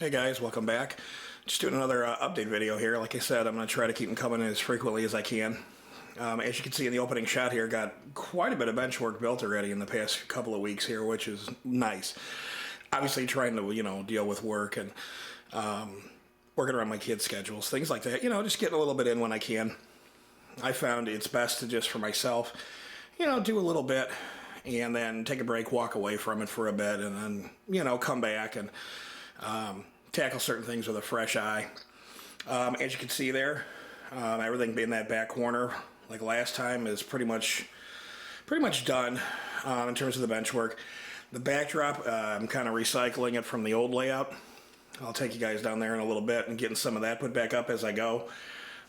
Hey guys, welcome back. Just doing another update video here. Like I said, I'm going to try to keep them coming as frequently as I can. As you can see in the opening shot here, got quite a bit of bench work built already in the past couple of weeks here, which is nice. Obviously trying to, deal with work and working around my kids' schedules, things like that. Just getting a little bit in when I can. I found it's best to just for myself, do a little bit and then take a break, walk away from it for a bit, and then, come back and tackle certain things with a fresh eye. As you can see there, everything in that back corner, like last time, is pretty much done in terms of the bench work. The backdrop, I'm kind of recycling it from the old layout. I'll take you guys down there in a little bit and getting some of that put back up as I go.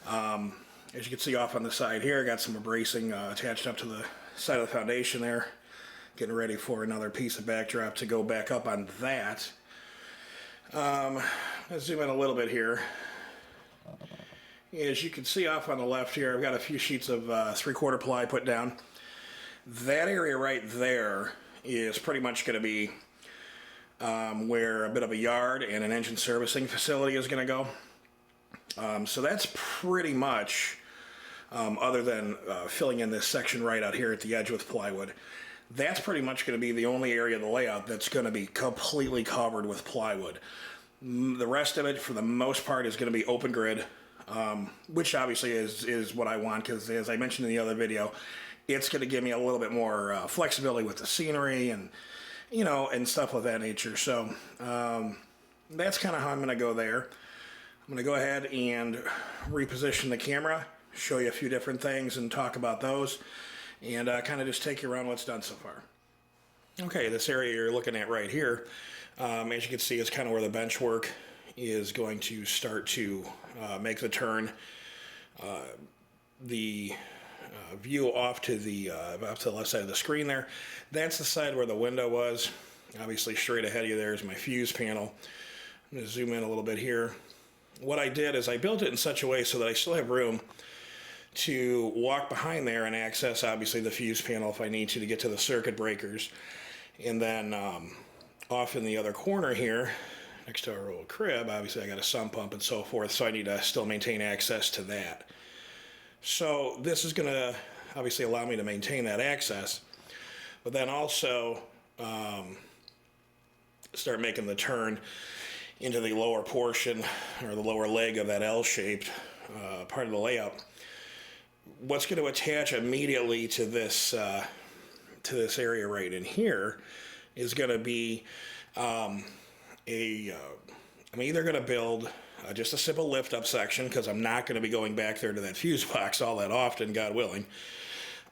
As you can see off on the side here, I got some bracing attached up to the side of the foundation there. Getting ready for another piece of backdrop to go back up on that. Let's zoom in a little bit here. As you can see off on the left here, I've got a few sheets of 3/4 ply put down. That area right there is pretty much going to be where a bit of a yard and an engine servicing facility is going to go. So that's pretty much, other than filling in this section right out here at the edge with plywood, that's pretty much going to be the only area of the layout that's going to be completely covered with plywood. The rest of it, for the most part, is going to be open grid, which obviously is what I want, because as I mentioned in the other video, it's going to give me a little bit more flexibility with the scenery and, and stuff of that nature. So that's kind of how I'm going to go there. I'm going to go ahead and reposition the camera, show you a few different things and talk about those, and kind of just take you around what's done so far. Okay, this area you're looking at right here, as you can see, is kind of where the bench work is going to start to make the turn. The view off to the left side of the screen there, that's the side where the window was. Obviously straight ahead of you there is my fuse panel. I'm going to zoom in a little bit here. What I did is I built it in such a way so that I still have room to walk behind there and access, obviously, the fuse panel if I need to get to the circuit breakers. And then off in the other corner here, next to our old crib, obviously I got a sump pump and so forth, so I need to still maintain access to that. So this is going to obviously allow me to maintain that access, but then also start making the turn into the lower portion, or the lower leg of that L-shaped part of the layout. What's going to attach immediately to this area right in here is going to be I'm either going to build just a simple lift up section, because I'm not going to be going back there to that fuse box all that often, God willing,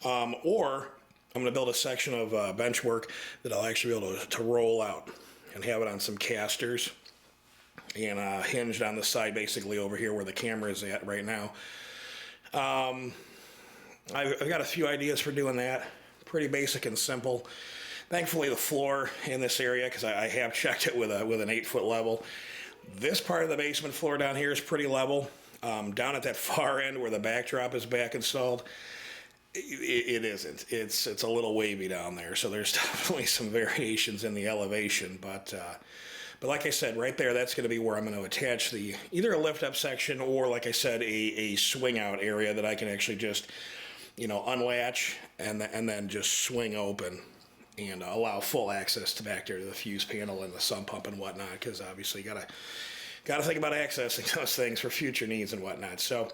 or I'm going to build a section of bench work that I'll actually be able to roll out and have it on some casters and hinged on the side, basically over here where the camera is at right now. I've got a few ideas for doing that. Pretty basic and simple. Thankfully, the floor in this area, because I have checked it with an 8-foot level, this part of the basement floor down here is pretty level. Down at that far end where the backdrop is back installed, it isn't. It's a little wavy down there, so there's definitely some variations in the elevation. But like I said, right there, that's going to be where I'm going to attach either a lift-up section or, like I said, a swing-out area that I can actually just, unlatch and then just swing open and allow full access to back there to the fuse panel and the sump pump and whatnot, because obviously you gotta think about accessing those things for future needs and whatnot. So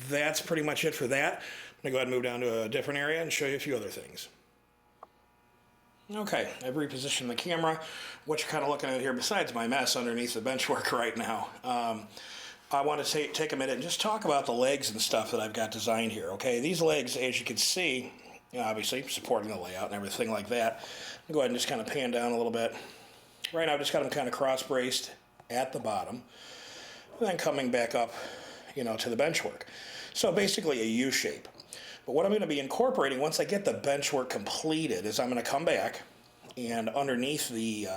that's pretty much it for that. I'm going to go ahead and move down to a different area and show you a few other things. Okay, I've repositioned the camera. What you're kind of looking at here, besides my mess underneath the bench work right now, I want to take a minute and just talk about the legs and stuff that I've got designed here. Okay, these legs, as you can see, obviously supporting the layout and everything like that. I'll go ahead and just kind of pan down a little bit. Right now I've just got them kind of cross-braced at the bottom, and then coming back up, to the bench work. So basically a U shape. But what I'm going to be incorporating once I get the bench work completed is I'm going to come back, and underneath the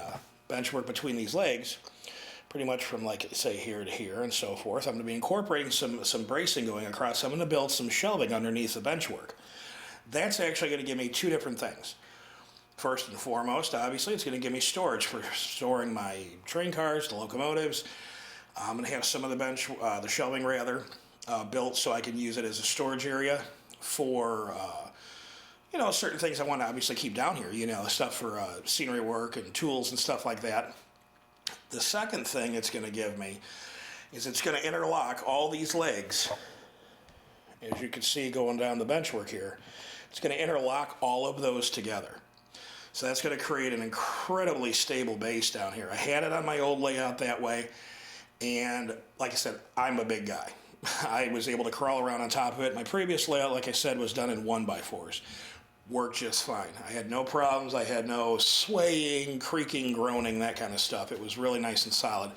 bench work between these legs, pretty much from, like, say, here to here and so forth, I'm going to be incorporating some bracing going across. I'm going to build some shelving underneath the bench work. That's actually going to give me two different things. First and foremost, obviously, it's going to give me storage for storing my train cars, the locomotives. I'm going to have some of the shelving rather, built so I can use it as a storage area for, certain things I want to obviously keep down here, stuff for scenery work and tools and stuff like that. The second thing it's going to give me is it's going to interlock all these legs, as you can see going down the benchwork here. It's going to interlock all of those together. So that's going to create an incredibly stable base down here. I had it on my old layout that way, and like I said, I'm a big guy. I was able to crawl around on top of it. My previous layout, like I said, was done in 1x4s. Worked just fine. I had no problems. I had no swaying, creaking, groaning, that kind of stuff. It was really nice and solid.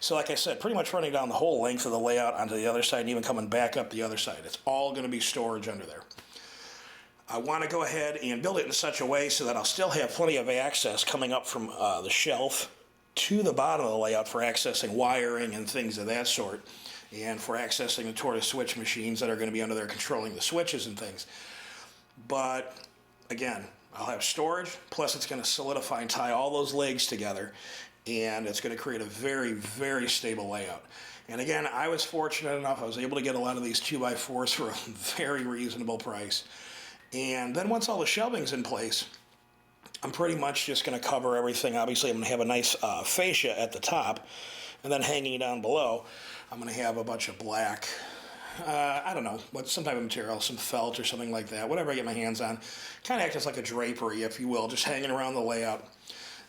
So like I said, pretty much running down the whole length of the layout onto the other side and even coming back up the other side. It's all going to be storage under there. I want to go ahead and build it in such a way so that I'll still have plenty of access coming up from the shelf to the bottom of the layout for accessing wiring and things of that sort, and for accessing the tortoise switch machines that are going to be under there controlling the switches and things. But again, I'll have storage, plus it's going to solidify and tie all those legs together, and it's going to create a very, very stable layout. And again, I was fortunate enough, I was able to get a lot of these 2x4s for a very reasonable price. And then once all the shelving's in place, I'm pretty much just going to cover everything. Obviously, I'm going to have a nice fascia at the top, and then hanging down below, I'm going to have a bunch of black, I don't know, some type of material, some felt or something like that, whatever I get my hands on. Kind of act as like a drapery, if you will, just hanging around the layout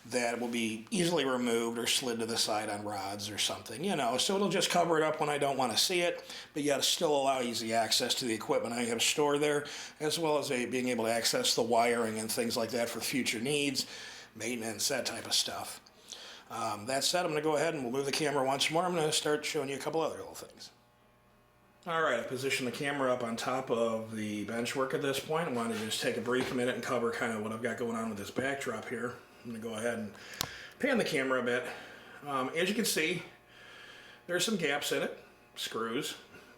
that will be easily removed or slid to the side on rods or something, so it'll just cover it up when I don't want to see it, but yet still allow easy access to the equipment I have stored there, as well as being able to access the wiring and things like that for future needs, maintenance, that type of stuff. That said, I'm going to go ahead and we'll move the camera once more. I'm going to start showing you a couple other little things. Alright, I positioned the camera up on top of the bench work at this point. I wanted to just take a brief minute and cover kind of what I've got going on with this backdrop here. I'm going to go ahead and pan the camera a bit. As you can see, there's some gaps in it, screws,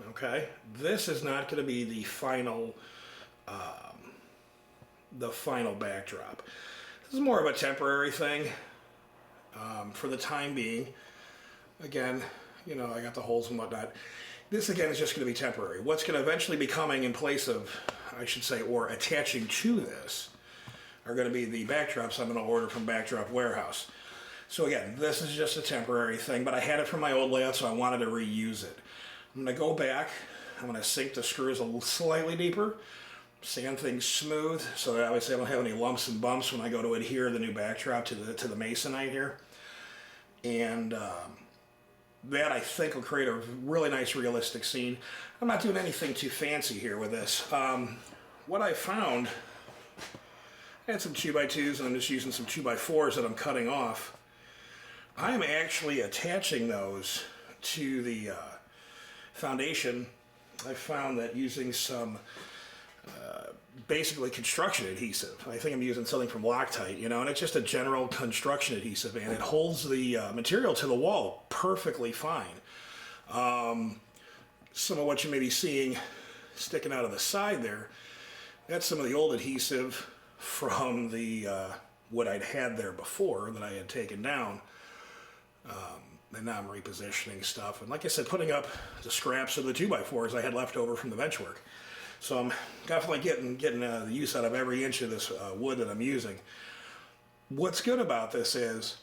okay? This is not going to be the final backdrop. This is more of a temporary thing for the time being. Again, I got the holes and whatnot. This again is just going to be temporary. What's going to eventually be coming in place of, I should say, or attaching to this, are going to be the backdrops I'm going to order from Backdrop Warehouse. So again, this is just a temporary thing, but I had it from my old layout, so I wanted to reuse it. I'm going to go back, I'm going to sink the screws a little slightly deeper, sand things smooth, so that obviously I don't have any lumps and bumps when I go to adhere the new backdrop to the masonite here. And that I think will create a really nice realistic scene. I'm not doing anything too fancy here with this. What I found, I had some 2x2s and I'm just using some 2x4s that I'm cutting off. I'm actually attaching those to the foundation. I found that using some basically construction adhesive. I think I'm using something from Loctite, and it's just a general construction adhesive, and it holds the material to the wall perfectly fine. Some of what you may be seeing sticking out of the side there, that's some of the old adhesive from the what I'd had there before that I had taken down, and now I'm repositioning stuff, and like I said, putting up the scraps of the 2x4s I had left over from the bench work. So I'm definitely getting the use out of every inch of this wood that I'm using. What's good about this is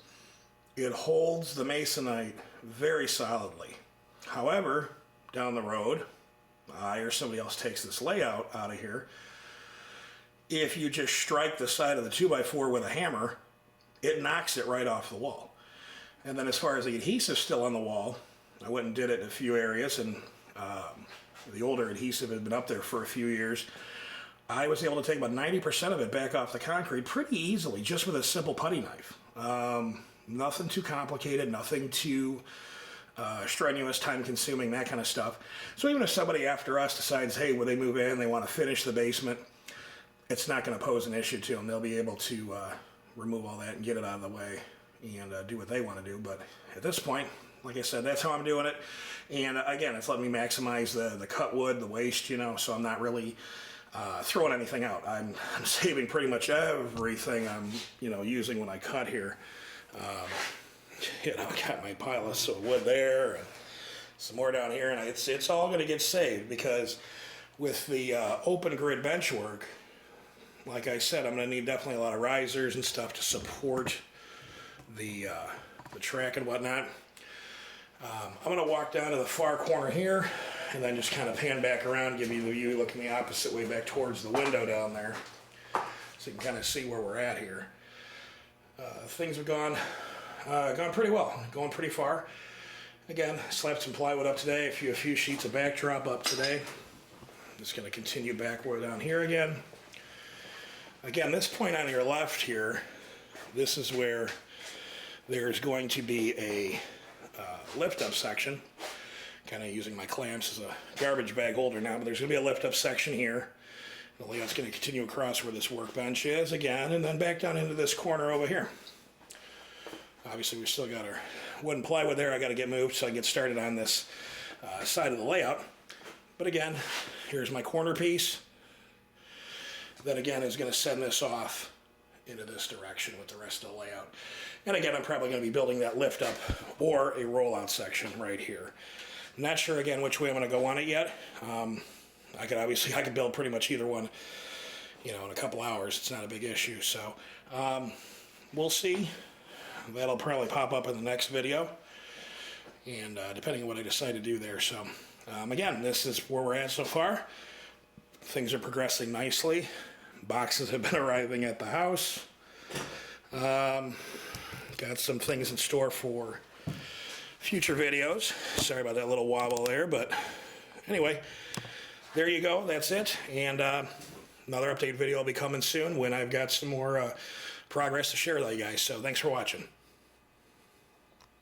it holds the masonite very solidly. However, down the road, I or somebody else takes this layout out of here, if you just strike the side of the 2x4 with a hammer, it knocks it right off the wall. And then as far as the adhesive still on the wall, I went and did it in a few areas, and the older adhesive had been up there for a few years. I was able to take about 90% of it back off the concrete pretty easily, just with a simple putty knife. Nothing too complicated, nothing too strenuous, time-consuming, that kind of stuff. So even if somebody after us decides, hey, when they move in, they want to finish the basement, it's not going to pose an issue to them. They'll be able to remove all that and get it out of the way and do what they want to do. But at this point, like I said, that's how I'm doing it. And again, it's letting me maximize the cut wood, the waste, so I'm not really throwing anything out. I'm saving pretty much everything I'm using when I cut here. I got my pile of wood there and some more down here, and it's all going to get saved because with the open grid bench work, like I said, I'm going to need definitely a lot of risers and stuff to support the track and whatnot. I'm going to walk down to the far corner here and then just kind of pan back around, give you the view looking the opposite way back towards the window down there so you can kind of see where we're at here. Things have gone pretty well, going pretty far. Again, slapped some plywood up today, a few sheets of backdrop up today. Just going to continue backward down here again. Again, this point on your left here, this is where there's going to be a lift-up section. Kind of using my clamps as a garbage bag holder now, but there's going to be a lift-up section here. The layout's going to continue across where this workbench is again, and then back down into this corner over here. Obviously, we've still got our wooden plywood there. I got to get moved so I can get started on this side of the layout. But again, here's my corner piece. Then again, is going to send this off into this direction with the rest of the layout. And again, I'm probably going to be building that lift up or a rollout section right here. I'm not sure again which way I'm going to go on it yet. I could build pretty much either one, in a couple hours. It's not a big issue. So we'll see. That'll probably pop up in the next video, and depending on what I decide to do there. So again, this is where we're at so far. Things are progressing nicely. Boxes have been arriving at the house. Got some things in store for future videos. Sorry about that little wobble there, but anyway, there you go. That's it. And another update video will be coming soon when I've got some more progress to share with you guys. So thanks for watching.